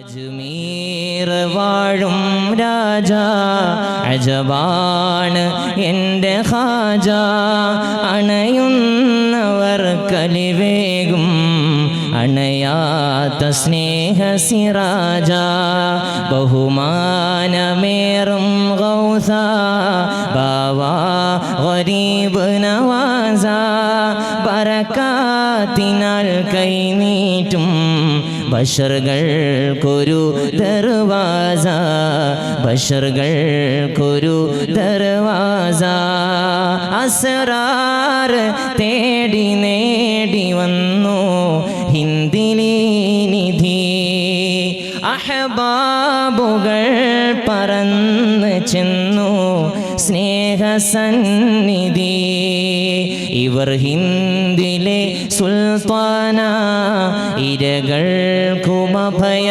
അജ്മീർ വാഴും രാജ അജബാണ് എൻ്റെ ഖാജ അണയുന്നവർ കലിവേകും അണയാത്ത സ്നേഹസിറാജ ബഹുമാനമേറും ഗൗസ ബാവാ ഗരീബ് നവാസ ബറകാത്തിനാൽ കൈനീട്ടും ബശറുകൾക്കൊരു ദർവാസ ബശറുകൾക്കൊരു ദർവാസ അസ്റാർ തേടി നേടി വന്നു ഹിന്ദിലി നിധി അഹ്ബാബുകൾ പറന്ന് ചെന്നു സ്നേഹസന്നിധി ഇവർ ഹിന്ദിലെ സുൽത്താന ഇരകൾക്കുമഭയ